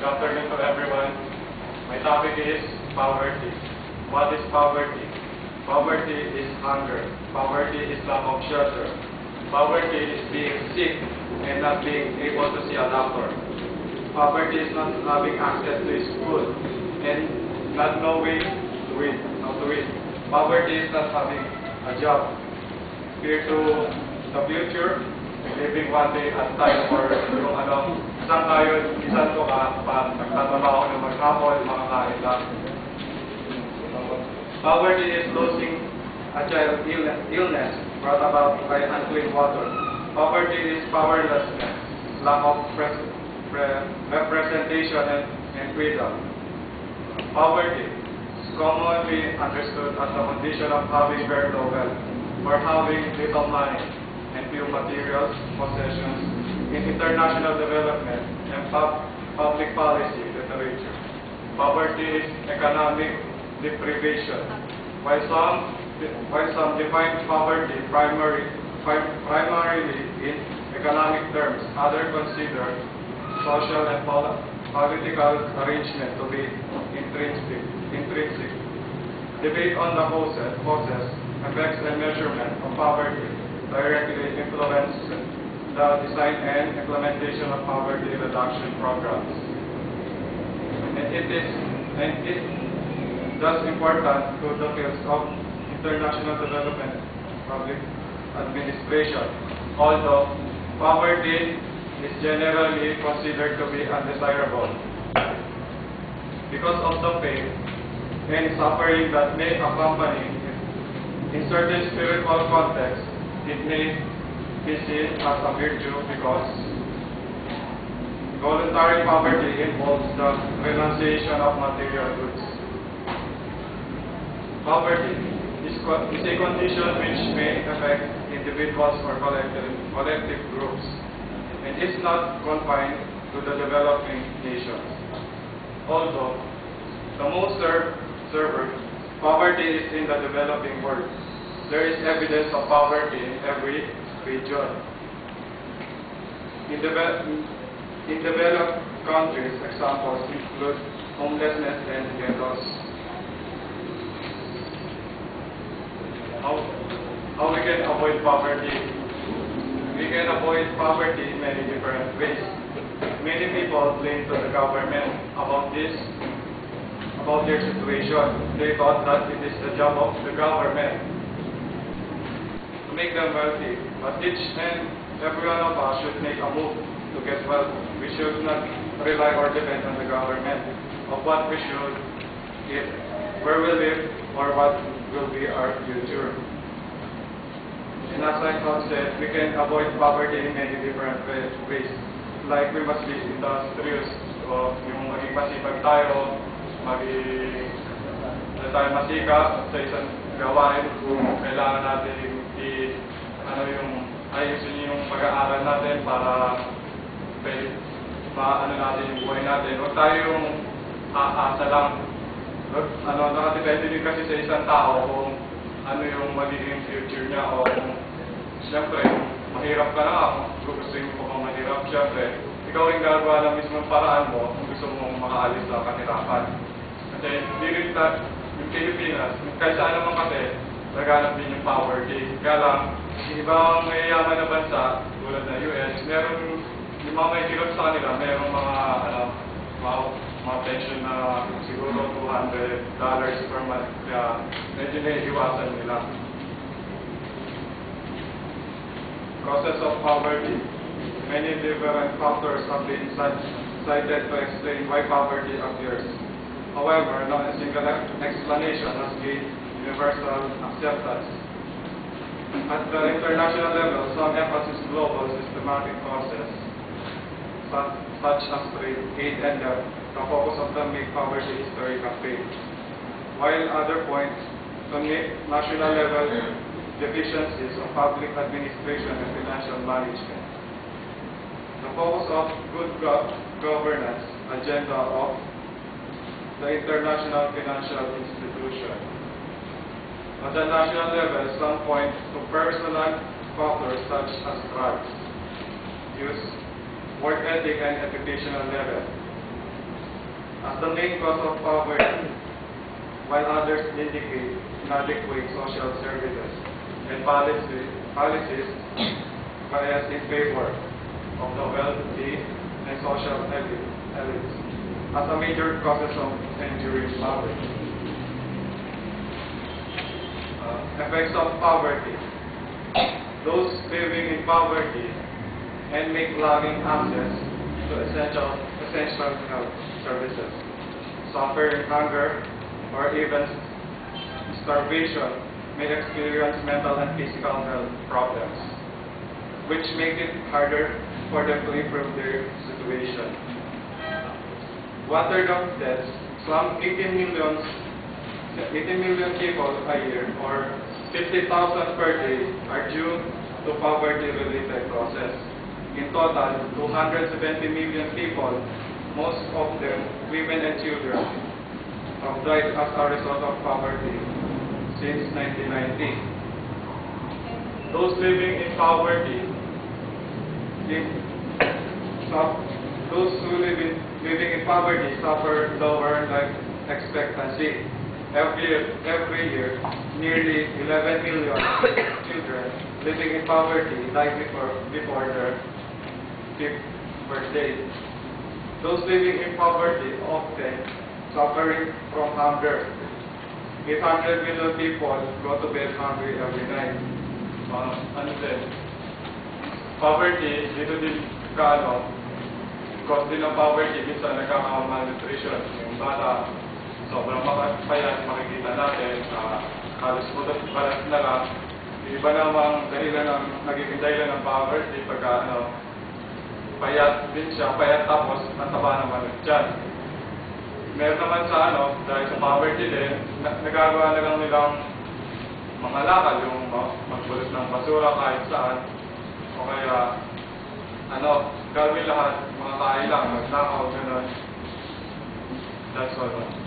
Good afternoon to everyone. My topic is poverty. What is poverty? Poverty is hunger. Poverty is lack of shelter. Poverty is being sick and not being able to see a doctor. Poverty is not having access to school and not knowing how to read. Poverty is not having a job. Fear to the future, living one day at a time, or yung isang tayo, isang to nagtatrabaho ng maghapon, makakain lang. Poverty is losing a child illness brought about by unclean water. Poverty is powerlessness, lack of representation and freedom. Poverty is commonly understood as a condition of having very low wealth or having little money and few materials, possessions in international development and public policy literature. Poverty is economic deprivation. While some define poverty primarily in economic terms, others consider social and political arrangement to be intrinsic. Debate on the causes, effects, and measurement of poverty directly influence the design and implementation of poverty reduction programs. And it is thus important to the fields of international development, public administration, although poverty is generally considered to be undesirable. Because of the pain and suffering that may accompany it, in certain spiritual contexts, it may be seen as a virtue because voluntary poverty involves the renunciation of material goods. Poverty is a condition which may affect individuals or collective groups, and is not confined to the developing nations. Although the most served poverty is in the developing world, there is evidence of poverty in every region. In developed countries, examples include homelessness and ghettos. How we can avoid poverty? We can avoid poverty in many different ways. Many people blame to the government about their situation. They thought that it is the job of the government to make them wealthy. But each and every one of us should make a move to get wealth. We should not rely or depend on the government of what we should eat, where we live, or what will be our future. And as I have said, we can avoid poverty in many different ways. Like we must be industrious, o yung maging masipag tayo, tayo masikap sa isang gawain kung kailangan natin ayusin yung pag-aaral natin para maano natin yung buhay natin. Huwag tayong aasa lang. Nakadepende din kasi sa isang tao kung ano yung magiging future niya o kung siyempre, mahirap ka na kung gusto mo pa mahirap, siyempre, ikaw rin gagawa ng mismong paraan mo kung gusto mong makaalis sa kahirapan. Kasi hindi rin yung Pilipinas, kahit saan naman kasi, naganap din yung poverty. Kaya lang, yung ibang mayayaman na bansa, tulad ng US, meron yung mga may hirap sa kanila, merong mga pension na siguro $200 per month. Kaya medyo naiiwasan nila. Process of poverty. Many different factors have been cited to explain why poverty appears. However, not a single explanation has gained universal acceptance. At the international level, some emphasis global systematic causes, such as trade, aid, and debt, the focus of them make poverty history campaign. While other points to make national level deficiencies of public administration and financial management. The focus of good governance agenda of the international financial institution. At the national level, some point to personal factors such as drugs use, work ethic, and educational level. as the main cause of poverty, while others indicate inadequate social services and policies biased in favor of the wealthy and social elites as a major causes of enduring poverty. Effects of poverty. Those living in poverty and make lagging access to essential health services, suffering hunger, or even starvation may experience mental and physical health problems, which make it harder for them to improve their situation. Waterlogged deaths. Some 18 million people a year, or 50,000 per day, are due to poverty-related causes. In total, 270 million people, most of them women and children, have died as a result of poverty since 1990. Those living in poverty, those who living in poverty suffer lower life expectancy. Every year, nearly 11 million children living in poverty die before their 5th birthday. Those living in poverty often suffering from hunger. 800 million people go to bed hungry every night. Poverty, dito din cause din ng poverty, minsan nagkaka-malnutrition. Yung bata, sobrang payat, makikita natin, halos putot balat na lang. Iba namang nagiging dahilan ng poverty pagka payat din siya, payat tapos ang taba naman ng tiyan. Meron naman sa dahil sa poverty din, nagagawa na lang nilang mga lakad, yung magbulos ng basura kahit saan, o kaya gawin lahat, mga kailang, magnakaw, gano'n. That's all.